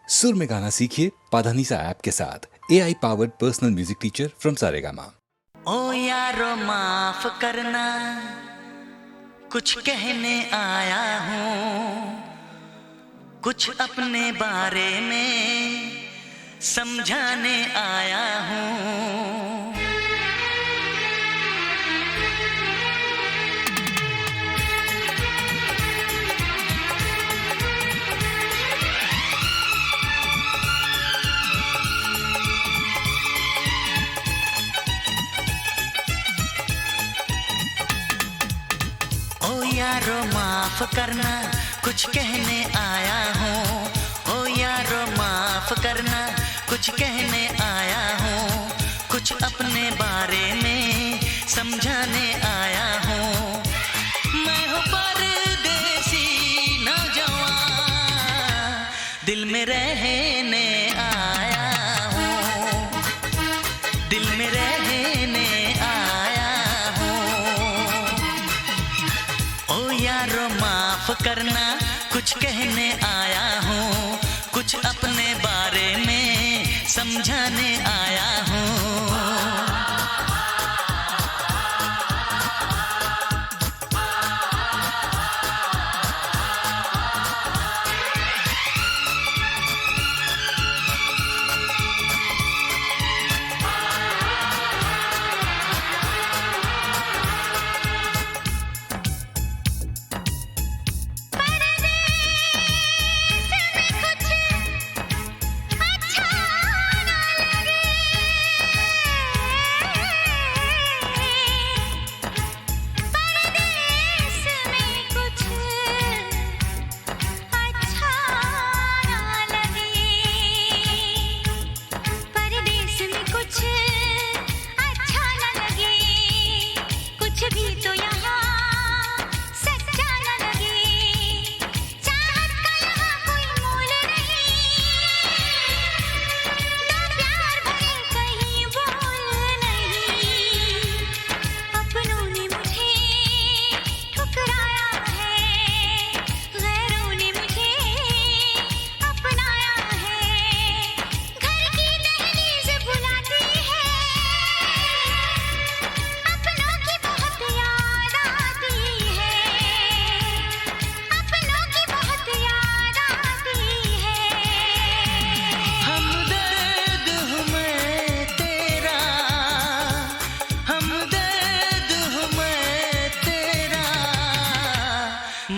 सुर में गाना सीखिए पाधानीसा ऐप के साथ। AI powered personal music teacher from Saregama. ओ यारो माफ करना, कुछ कहने आया हूँ, कुछ अपने बारे में समझाने आया हूँ। ओ यारो माफ करना, कुछ कहने आया हूँ। ओ यारो माफ करना, कुछ कहने आया हूँ, कुछ अपने बारे में समझाने आया हूँ। मैं हूँ परदेसी नौजवान, दिल में रहने आया हूँ, दिल में रहने आया हूँ। ओ यारो माफ करना, कुछ कहने आया हूँ, कुछ अपने बारे में समझाने आया हूँ।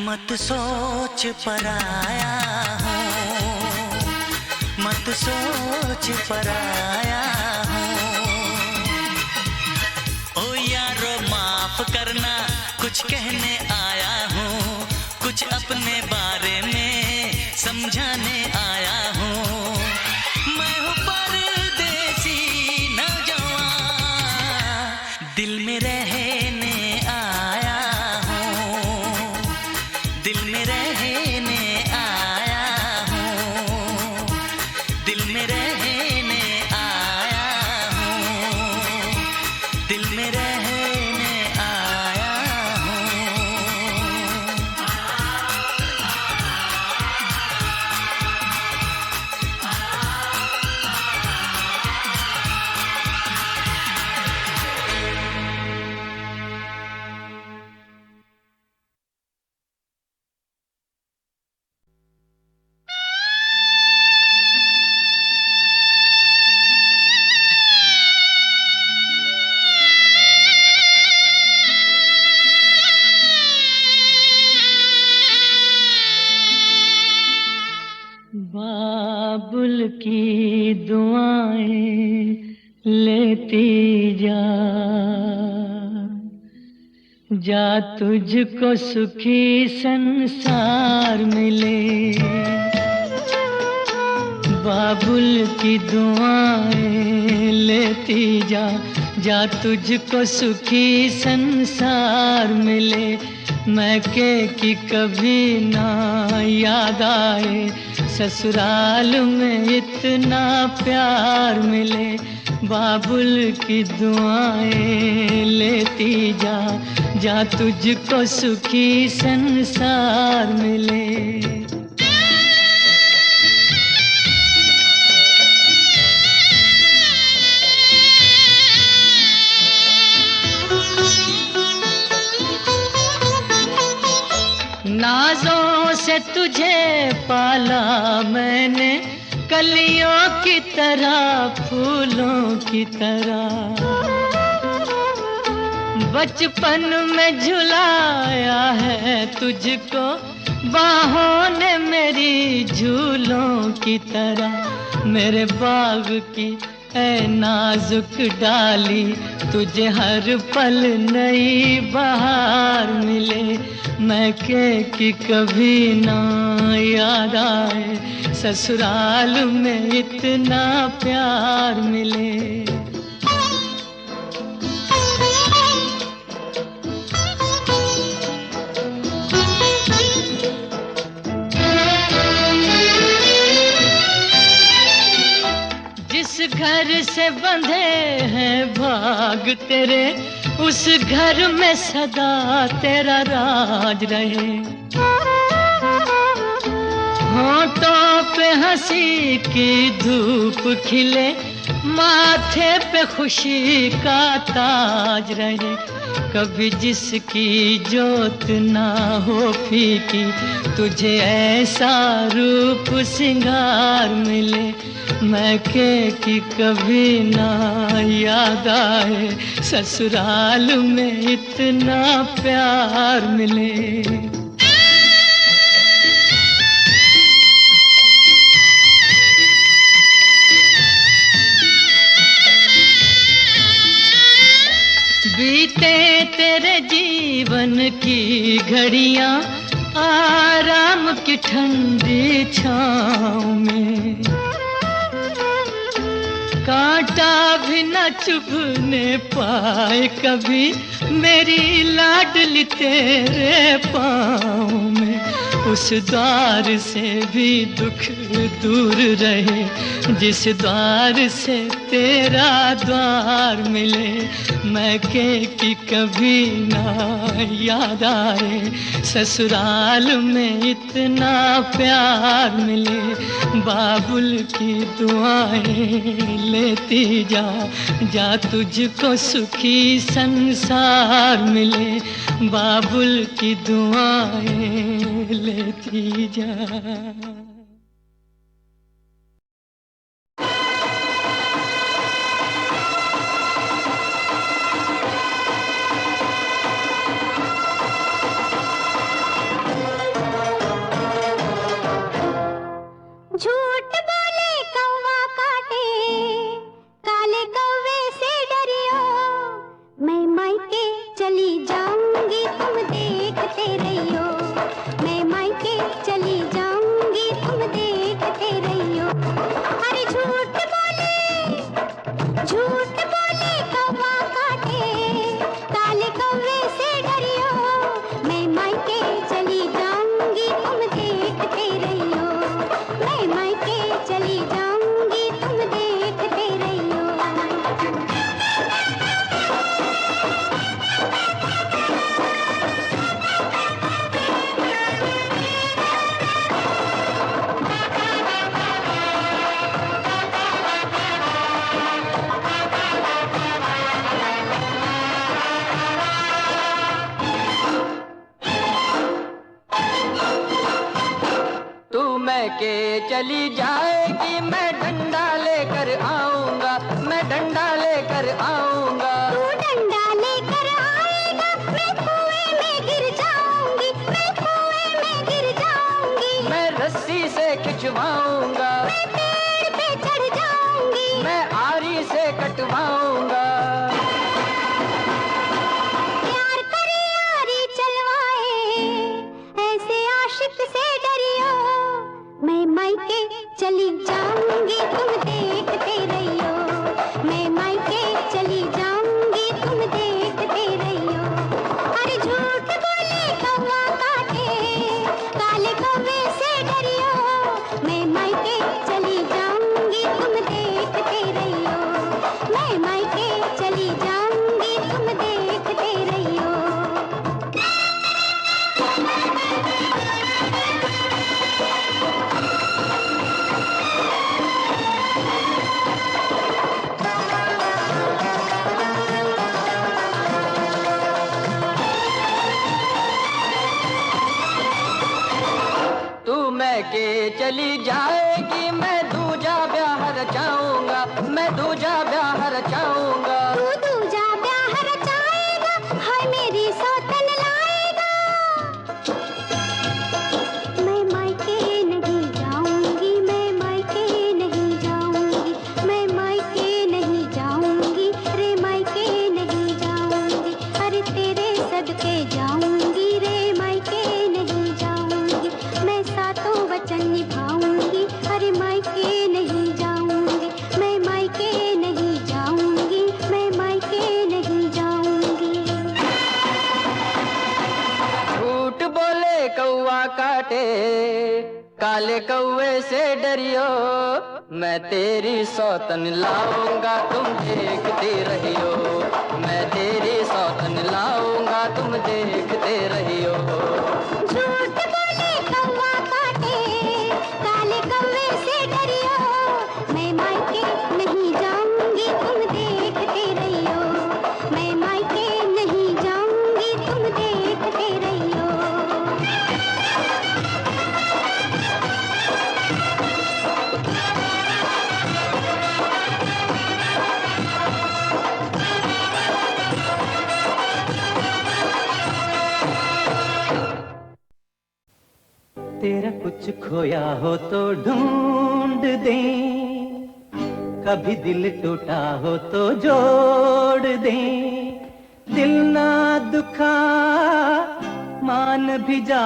मत सोच पराया हूँ, मत सोच पराया हूँ। ओ यारो माफ करना, कुछ कहने आया हूँ, कुछ अपने बारे में समझाने आया हूँ। मैं हूँ परदेसी नौजवान, दिल में रहने आया हूँ, दिल में रहने आया हूँ, दिल में रहने आया हूँ, दिल में रहने आया हूँ। बाबुल की दुआएं लेती जा, जा तुझको सुखी संसार मिले। बाबुल की दुआएं लेती जा, जा तुझको सुखी संसार मिले। मैके की कभी ना याद आए, ससुराल में इतना प्यार मिले। बाबुल की दुआएं लेती जा, जा तुझको सुखी संसार मिले। तुझे पाला मैंने, कलियों की तरह फूलों की तरह। बचपन में झुलाया है तुझको बाहों ने मेरी झूलों की तरह। मेरे बाग की ऐ नाजुक डाली, तुझे हर पल नई बहार मिले। मैं कि कभी ना याद आए, ससुराल में इतना प्यार मिले। जिस घर से बंधे हैं भाग तेरे, उस घर में सदा तेरा राज रहे। होठों पे हंसी की धूप खिले, माथे पे खुशी का ताज रहे। कभी जिसकी जोत ना हो फीकी, तुझे ऐसा रूप सिंगार मिले। मैं कि कभी ना याद आए, ससुराल में इतना प्यार मिले। बीते तेरे जीवन की घड़ियां आराम की ठंडी छाँव में, कांटा भी न चुभने पाए कभी मेरी लाडली तेरे पाँव में। उस द्वार से भी दुख दूर रहे, जिस द्वार से तेरा द्वार मिले। मैं कि कभी ना याद आए, ससुराल में इतना प्यार मिले। बाबुल की दुआएं लेती जा, जा तुझको सुखी संसार मिले। बाबुल की दुआएं लेती जा। झूठ बोले कौवा काटे, काले कौवे से डरियो। मैं मायके चली जाऊंगी तुम देखते रहियो। मैं मायके चली जाऊंगी तुम देखते रहियो। अरे झूठ बोले कौवा काटे, काले कौवे से डरियो। मैं मायके चली जाऊंगी तुम देखते रहियो। मैं मायके चली जाऊंगी तुम देखते रहियो। तू मैके चली जाएगी, मैं डंडा लेकर आऊंगा, मैं डंडा लेकर आऊंगा। तू डंडा लेकर आएगा, मैं कुएं में गिर जाऊंगी, मैं कुएं में गिर जाऊंगी। मैं रस्सी से खिंचवाऊंगा, मैं पेड़ पे चढ़ जाऊंगी, मैं आरी से कटवाऊंगा। प्यार करे आरी चलवाए, ऐसे आशिक से डरियो। मैं मायके चली जाऊंगी तुम देखते रहियो। मैं मायके चली जाऊंगी तुम देखते रहियो। अरे झूठ बोले कौवा काटे, काले कौवे से डरियो। मैं मायके चली जाऊंगी तुम देखते रहियो। मैं मायके चली जाऊंगी तुम देखते रहियो। कौवे से डरियो, मैं तेरी सौतन लाऊंगा तुम देखते रहियो, मैं तेरी सौतन लाऊंगा तुम देखते रहियो। झूठ बोले कौवा काटे, काले कौवे से डरियो, मैं मायके नहीं जाऊंगी तुम देखते रहियो, मैं मायके नहीं जाऊंगी तुम देखते रहियो। तेरा कुछ खोया हो तो ढूंढ दे, कभी दिल टूटा हो तो जोड़ दे, दिल ना दुखा मान भी जा,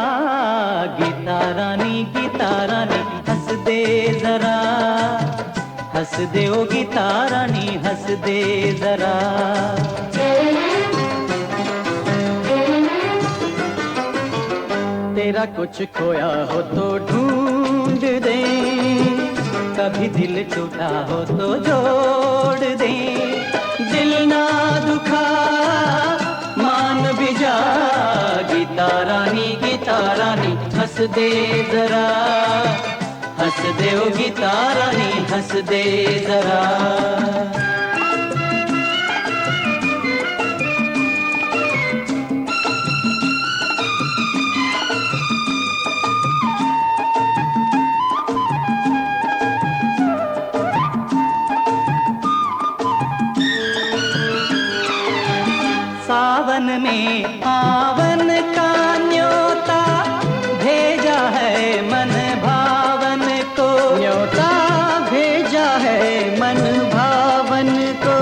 गीता रानी हंस दे जरा, हंस दे ओ गीता रानी हंस दे जरा। तेरा कुछ खोया हो तो ढूंढ दे, कभी दिल टूटा हो तो जोड़ दे, दिल ना दुखा मान भी जा, गीता रानी हंस दे जरा, हंस दे ओ गीता रानी हंस दे जरा। सावन में आवन का न्योता भेजा है मन भावन को, न्योता भेजा है मन भावन को,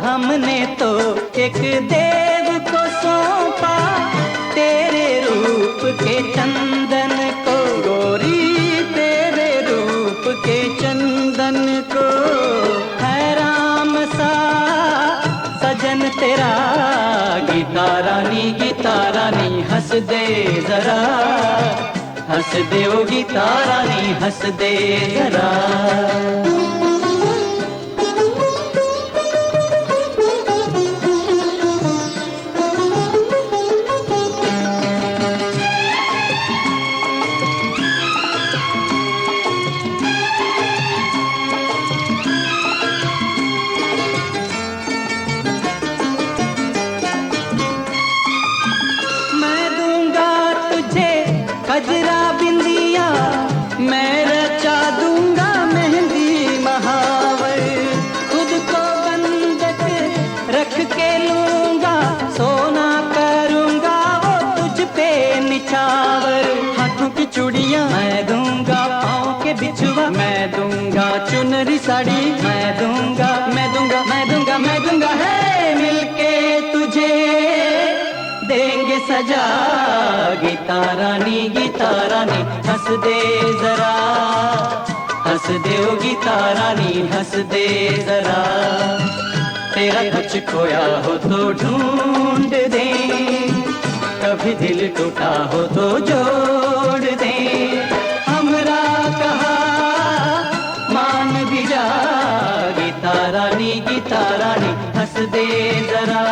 हमने तो एक देव को सौंपा तेरे रूप के चंदन को, गोरी तेरे रूप के चंदन को, है राम सा सजन तेरा, गीता रानी हंस दे जरा, हंस दे ओ गीता रानी हंस दे जरा। गजरा बिंदिया मैं रचा दूंगा मेहंदी महावर, खुद को बंधक रख के लूंगा, सोना करूंगा वो तुझ पे निछावर, हाथों की चूड़ियां मैं दूंगा, पाँव के बिछुआ मैं दूंगा, चुनरी साड़ी मैं दूंगा, है मिलके तुझे देंगे सजा, गीता रानी हंस दे जरा, हंस दे ओ गीता रानी हंस दे जरा। तेरा कुछ खोया हो तो ढूंढ दे, कभी दिल टूटा हो तो जोड़ दे, हमरा कहा मान भी जा, गीता रानी हंस दे जरा,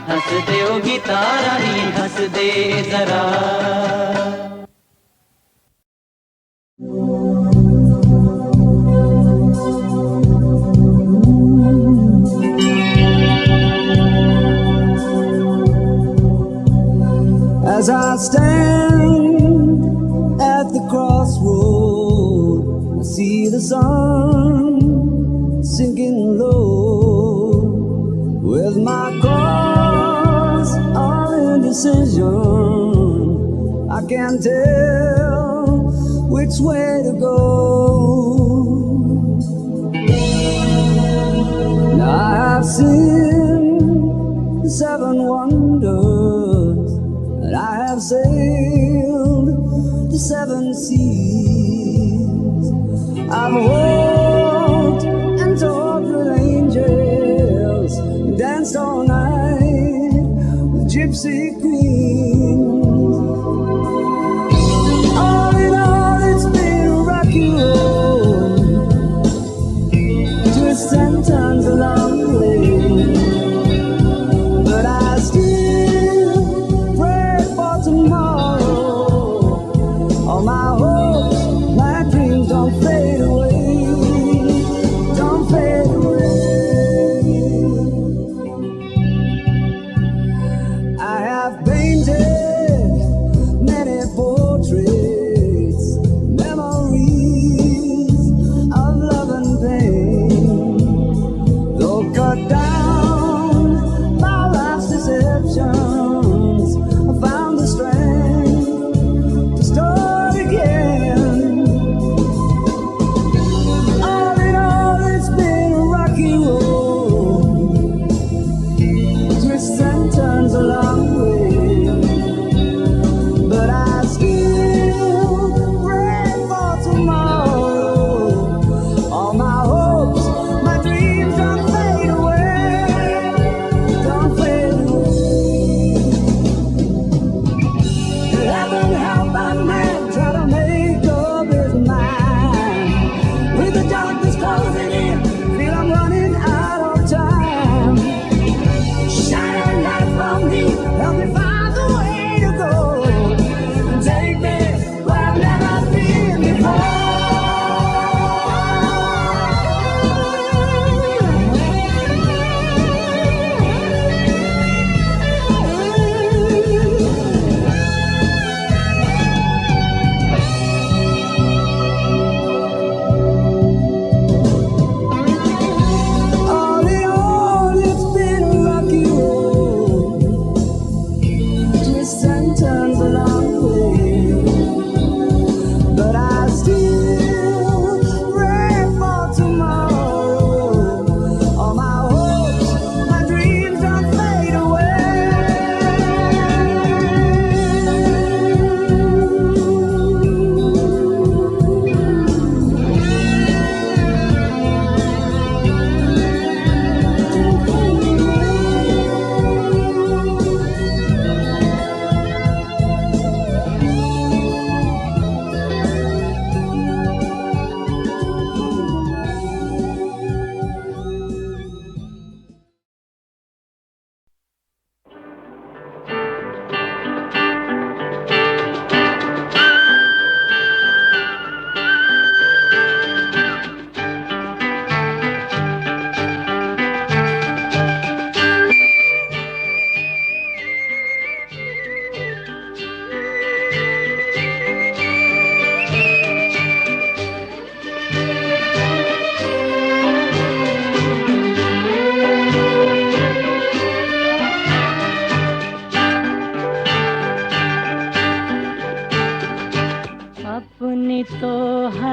हंस दे ओ गीता रानी हंस दे जरा। As I stand at the crossroad, I see the sun sinking low, with my cross of indecision, I can't tell which way to go. Now I have seen the 7 wonders, and I have sailed the 7 seas. I've walked and talked with angels, danced all night with gypsy queens. All in all,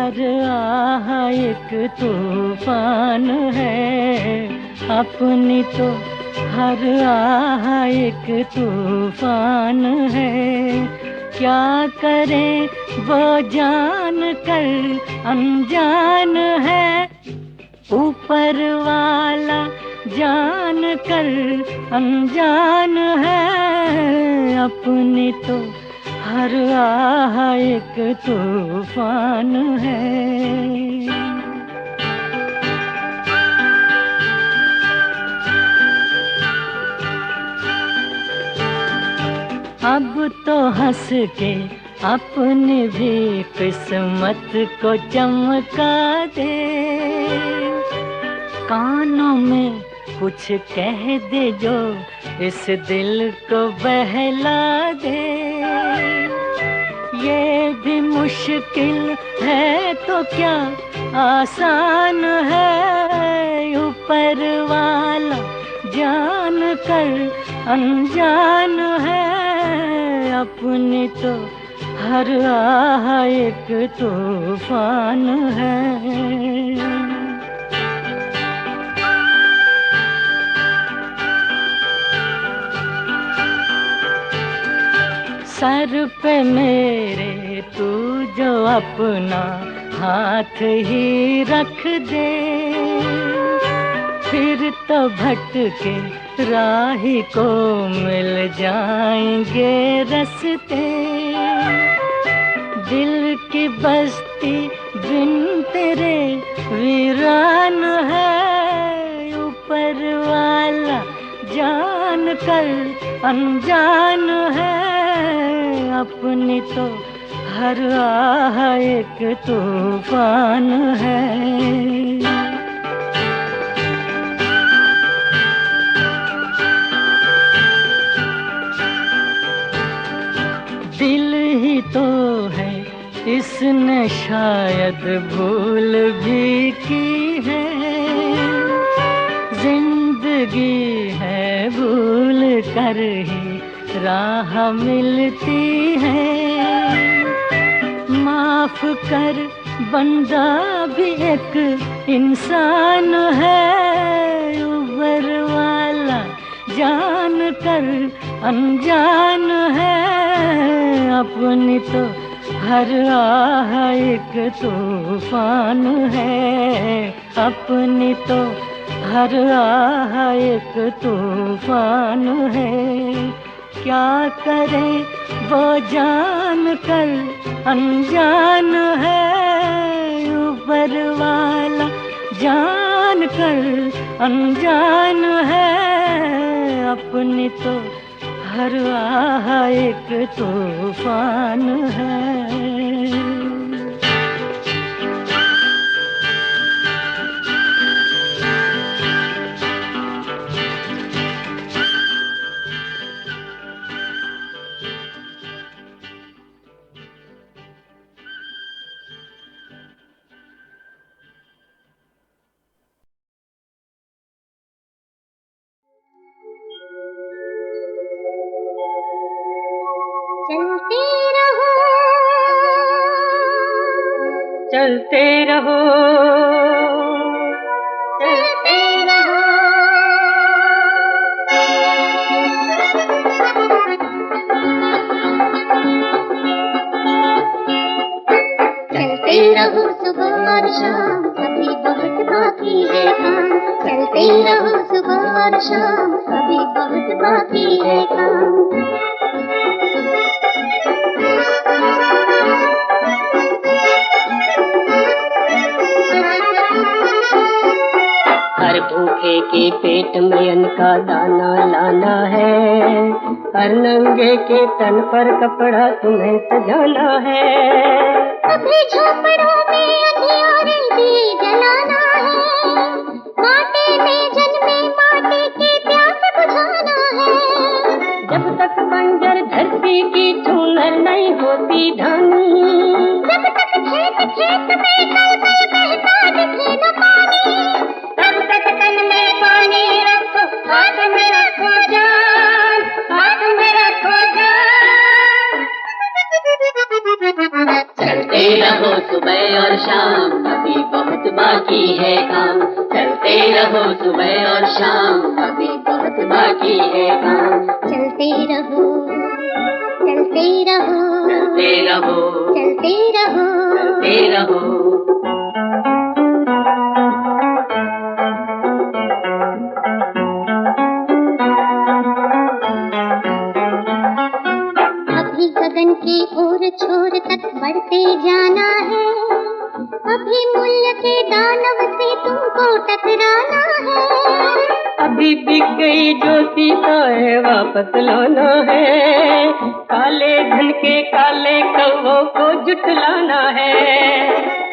हर आह एक तूफान है, अपनी तो हर आह एक तूफान है। क्या करे वो जान कर अनजान है, ऊपर वाला जान कर अनजान है। अपनी तो हर आह एक तूफान है। अब तो हंस के अपनी भी किस्मत को चमका दे, कानों में कुछ कह दे जो इस दिल को बहला दे। ये भी मुश्किल है तो क्या आसान है, ऊपर वाला जान कर अनजान है। अपनी तो हर आह एक तूफान है। सर पे मेरे तू जो अपना हाथ ही रख दे, फिर तो भटके राही को मिल जाएंगे रस्ते। दिल की बस्ती बिन तेरे वीरान है, ऊपर वाला जान कर अनजान है। अपनी तो हर आह एक तूफान है। दिल ही तो है इसने शायद भूल भी की है, जिंदगी है भूल कर ही राह मिलती है। माफ कर बंदा भी एक इंसान है, ऊपर वाला जान कर अनजान है। अपनी तो हर आह एक तूफान है, अपनी तो हर आह एक तूफान है। क्या करे वो जान कर अनजान है, ऊपर वाला जान कर अनजान है। अपनी तो हर आह एक तूफान है। चलते रहो, चलते रहो, चलते रहो सुबह और शाम, अभी बहुत बाकी है काम। चलते रहो सुबह और शाम, अभी बहुत बाकी है काम। हर भूखे के पेट में अन्न का दाना लाना है, हर नंगे के तन पर कपड़ा तुम्हें सजाना है। सभी झोपड़ों में अंधियारे दिए जलाना है, माटी में जन्मे माटी की प्यास बुझाना है। जब तक बंजर धरती की चूनर नहीं होती धानी, जब तक खेत खेत में कल कल बहता दिखे न पानी, तब तक तन में पानी रखो, हाथ में रखो जान, हाथ में रखो जान। चलते रहो सुबह और शाम, शाम, अभी बहुत बाकी है काम। चलते रहो सुबह और शाम, अभी बहुत बाकी है काम। चलते रहो, चलते रहो, चलते रहो, चलते रहो, चलते रहो। अभी गगन की ओर छोर तक बढ़ते जाना है, अभी मूल्य के दानव से तुमको टकराना है। अभी बिक गई जो सीता है वापस लाना है, काले धन के काले कौवों को जुटलाना है।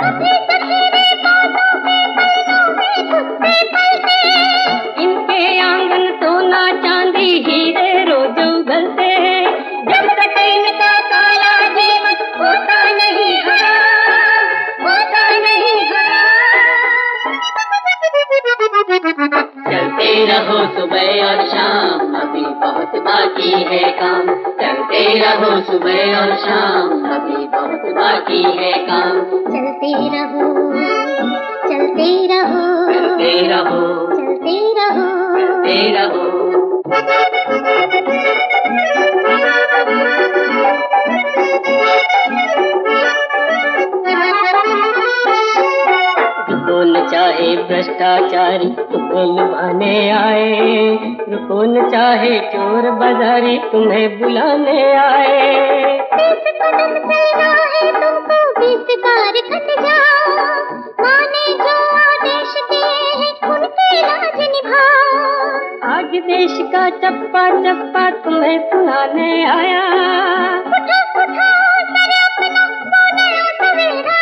अभी सफेरे बादों के पलकों में कुत्ते पलते, इनके आंगन सोना चांदी हीरे रोज उगलते हैं। जब तक इनका काला जीवन होता नहीं हराम, होता नहीं हराम। चलते रहो सुबह और शाम, अभी बहुत बाकी है काम। चलते रहो सुबह और शाम, अभी बहुत बाकी है काम। चलते रहो, चलते रहो, चलते रहो, चलते रहो, चलते रहो। रुको न चाहे भ्रष्टाचारी तुम्हें लुभाने आए, रुको न चाहे चोर बाजारी तुम्हें बुलाने आए। 20 कदम चलना है तुमको, 20 बार खट जाओ, माने जो आदेश दिए हैं उनके राज निभाओ। आज देश का चप्पा चप्पा तुम्हें सुनाने आया। उठो उठो तेरे अपना वो नया सवेरा,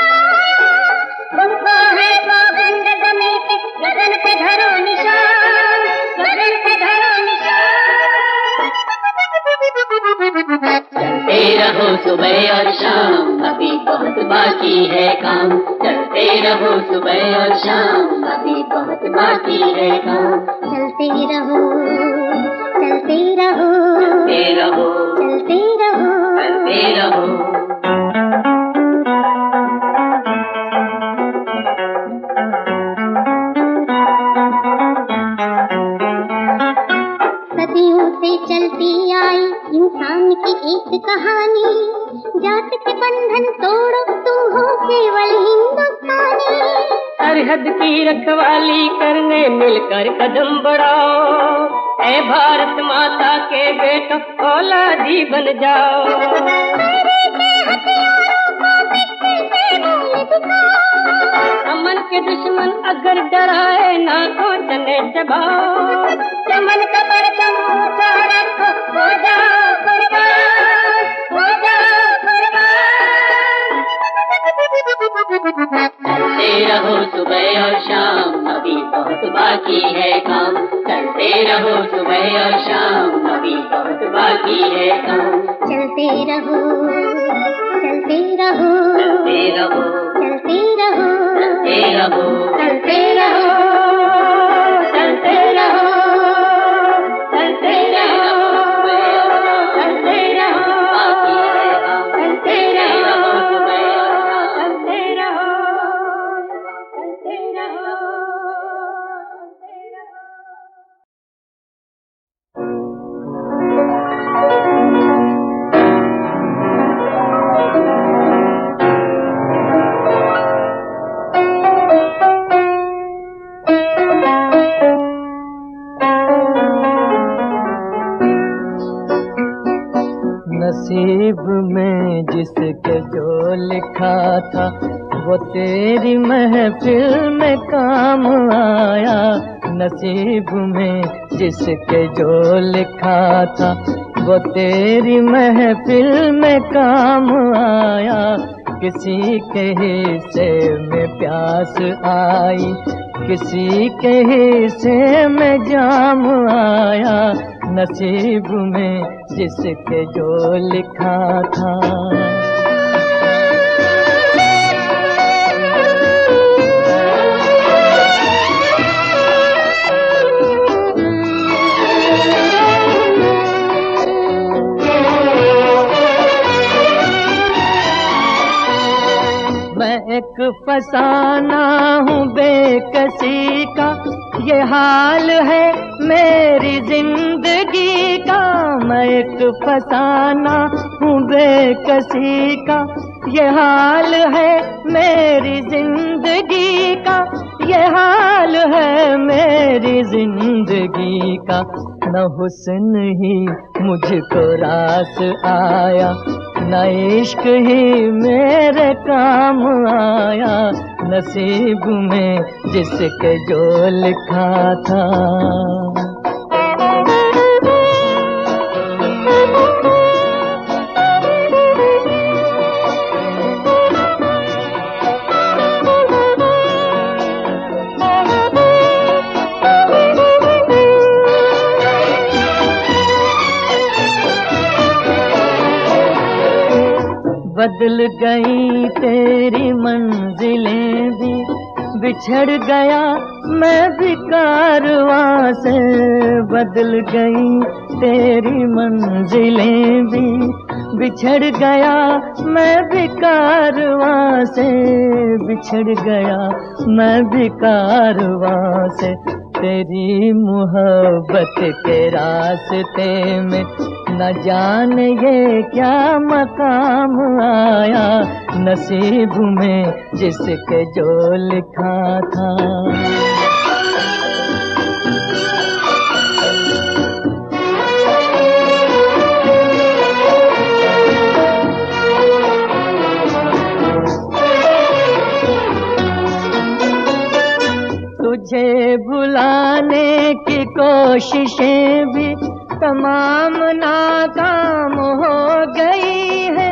तुमको है सौगंध जमी की, गगन पे धरो निशान, गगन पे धरो निशान। चलते रहो सुबह और शाम, अभी बहुत बाकी है काम। चलते रहो सुबह और शाम, अभी बहुत बाकी है काम। चलते रहो, चलते रहो, चलते रहो, चलते रहो, चलते रहो। सदियों से चलती आई इंसान की एक कहानी, जात के बंधन तोड़ो तुम हो केवल हिंदुस्तानी। सरहद की रखवाली करने मिलकर कदम बढ़ाओ, ऐ भारत माता के बेटो औलादी बन जाओ। मेरे के हथियारों को मिट्टी से बोल दिखाओ, अमन के दुश्मन अगर डराए ना तो चने चबाओ। चमन का परचम ऊंचा रखो, हो जाओ कुर्बान, हो जाओ कुर्बान। चलते रहो सुबह और शाम, अभी बहुत बाकी है काम। चलते रहो सुबह और शाम, अभी बहुत बाकी है काम। चलते रहो, चलते रहो, चलते रहो, चलते रहो, चलते रहो, चलते रहो, चलते रहो, चलते रहो, चलते रहो, बाकी है काम। चलते रहो सुबह और शाम, चलते रहो, चलते रहो, चलते रहो। नसीब में जिसके जो लिखा था वो तेरी महफिल में काम आया। नसीब में जिसके जो लिखा था वो तेरी महफिल में काम आया। किसी के हिस्से में प्यास आई, किसी के हिस्से में जाम आया। नसीब में जिसके जो लिखा था। मैं एक फसाना हूँ बेकसी का, ये हाल है मेरी जिंदगी का। मैं एक फसाना हूँ बेकसी का, ये हाल है मेरी जिंदगी का, ये हाल है मेरी जिंदगी का। न हुस्न ही मुझको रास आया, न इश्क ही मेरे काम आया, नसीब में जिसके जो लिखा था। बदल गई तेरी मंजिलें भी, बिछड़ गया मैं भी कारवां से। बदल गई तेरी मंजिलें भी, बिछड़ गया मैं भी कारवां से। बिछड़ गया मैं भी कारवां से। तेरी मोहब्बत के रास्ते में न जाने ये क्या मकाम आया, नसीब में जिसके जो लिखा था। तुझे भुलाने की कोशिशें भी तमाम नाकाम हो गई है।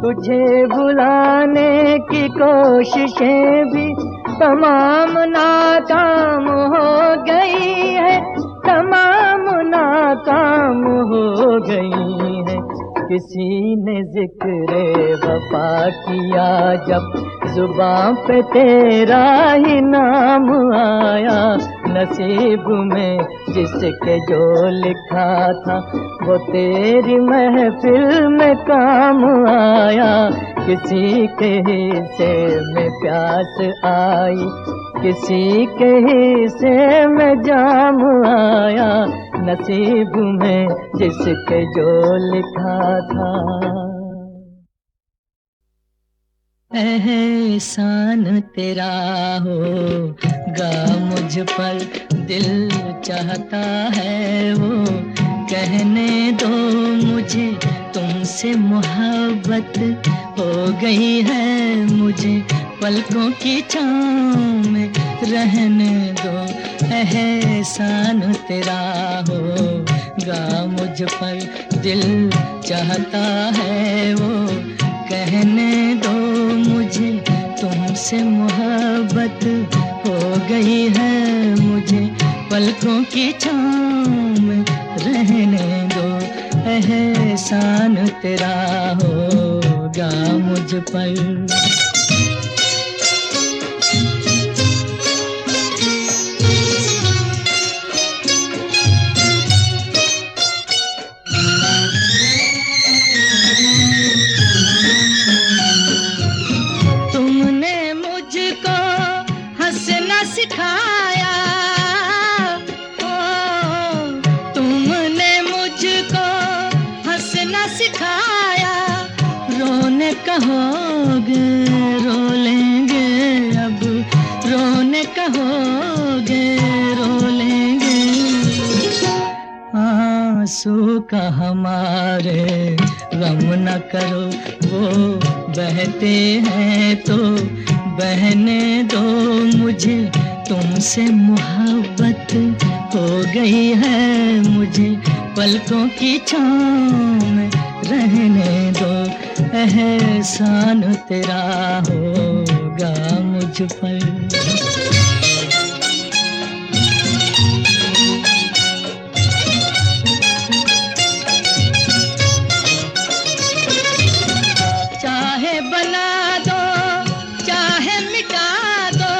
तुझे भुलाने की कोशिशें भी तमाम नाकाम हो गई है, तमाम नाकाम हो गई है। किसी ने जिक्र वफा किया जब, जुबां पे तेरा ही नाम आया, नसीब में जिसके जो लिखा था वो तेरी महफिल में काम आया। किसी के हिस्से में प्यास आई, किसी के हिस्से में जाम आया, नसीब में जिसके जो लिखा था। एहसान तेरा होगा मुझ पर, दिल चाहता है वो कहने दो मुझे, तुमसे मोहब्बत हो गई है मुझे, पलकों की छाँव में रहने दो। एहसान तेरा होगा मुझ पर, दिल चाहता है वो कहने दो मुझे, तुमसे मोहब्बत हो गई है मुझे, पलकों की छाँव में रहने दो। एहसान तेरा होगा मुझ पर। सिखाया तुमने मुझको हंसना सिखाया, रोने कहोगे रो लेंगे अब, रोने कहोगे रो लेंगे। आंसू का हमारे गम न करो, वो बहते हैं तो बहने दो मुझे, तुमसे मोहब्बत हो गई है मुझे, पलकों की छाँव में रहने दो। एहसान तेरा होगा मुझ पर। चाहे बना दो चाहे मिटा दो,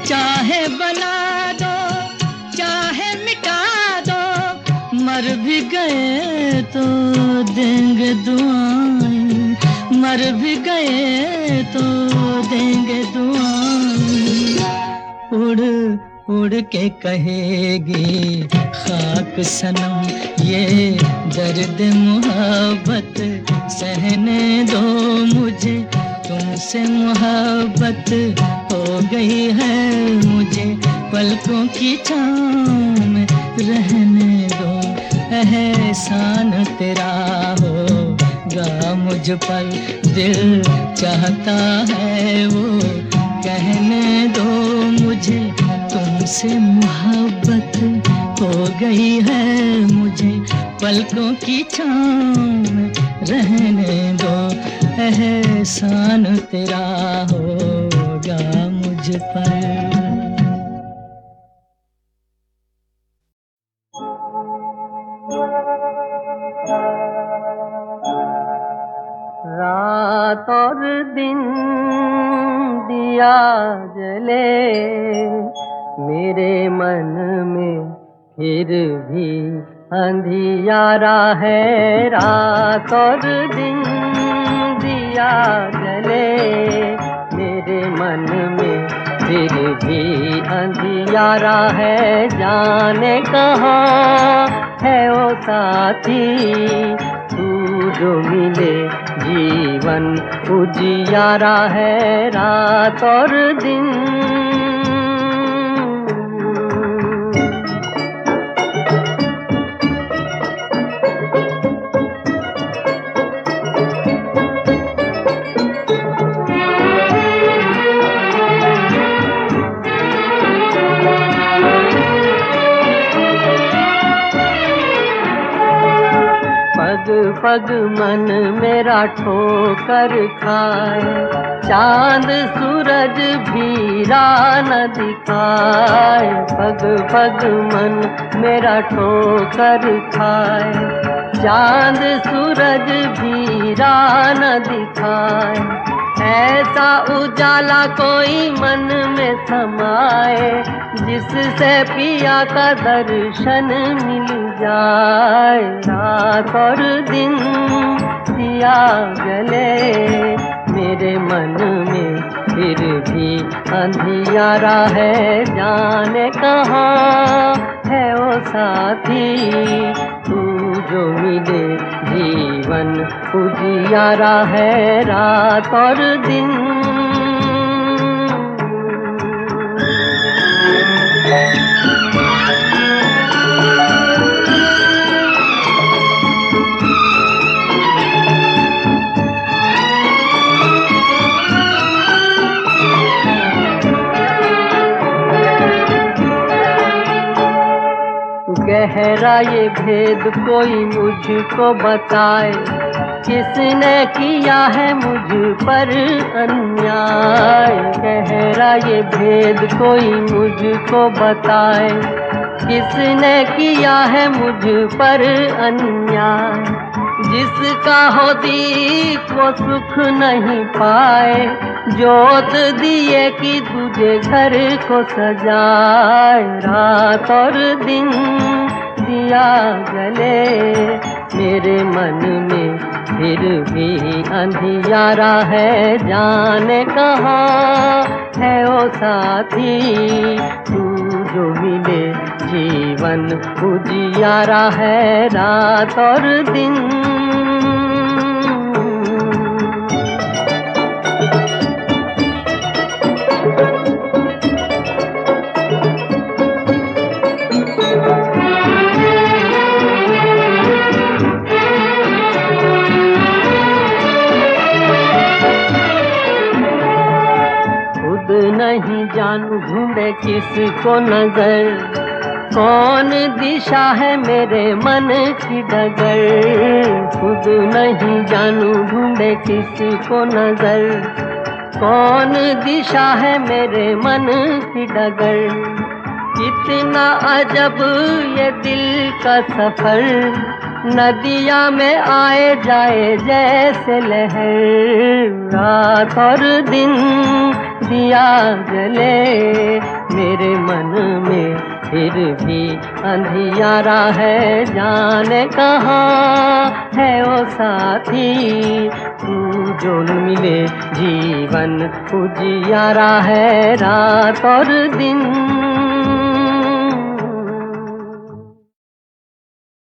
चाहे बना दो चाहे मिटा दो, मर भी गए तो देंगे दुआएं, मर भी गए तो देंगे दुआएं। उड़ उड़ के कहेगी खाक सनम ये दर्द मोहब्बत सहने दो मुझे, तुमसे मोहब्बत हो गई है मुझे, पलकों की छाँव में रहने दो। एहसान तेरा होगा मुझ पर, दिल चाहता है वो कहने दो मुझे, तुमसे मोहब्बत हो गई है मुझे, पलकों की छाँव में रहने दो। एहसान तेरा होगा मुझ पर। रात और दिन दिया जले मेरे मन में, फिर भी अंधियारा है। रात और दिन दिया जले मेरे मन में, फिर भी अंधियारा है। जाने कहाँ है वो साथी तू जो मिले जीवन उजियारा है। रात और दिन पग मन मेरा ठोकर खाए, चांद सूरज भी राह न दिखाए। पग पग मन मेरा ठोकर खाए, चांद सूरज भी राह न दिखाए। ऐसा उजाला कोई मन में समाए, जिससे पिया का दर्शन मिल जाए। रात और दिन दिया जले मेरे मन में, फिर भी अंधियारा है। जाने कहाँ है वो साथी तू जो मिले जीवन उजियारा है। रात और दिन गहरा ये भेद कोई मुझको बताए, किसने किया है मुझ पर अन्याय। गहरा ये भेद कोई मुझको बताए, किसने किया है मुझ पर अन्याय। जिसका हो दीप वो सुख नहीं पाए, जोत दिए कि तुझे घर को सजाए। रात और दिन दिया जले मेरे मन में, फिर भी अंधियारा है। जाने कहाँ है वो साथी तू जो मिले जीवन उजियारा है। रात और दिन नहीं जानू ढूंढे किसको नजर, कौन दिशा है मेरे मन की डगर। खुद नहीं जानू ढूंढे किसको नजर, कौन दिशा है मेरे मन की डगर। कितना अजब ये दिल का सफर, नदिया में आए जाए जैसे लहर। रात और दिन दिया जले मेरे मन में, फिर भी अंधियारा है, जाने कहाँ है ओ साथी। तू जो न मिले जीवन उजियारा है, रात और दिन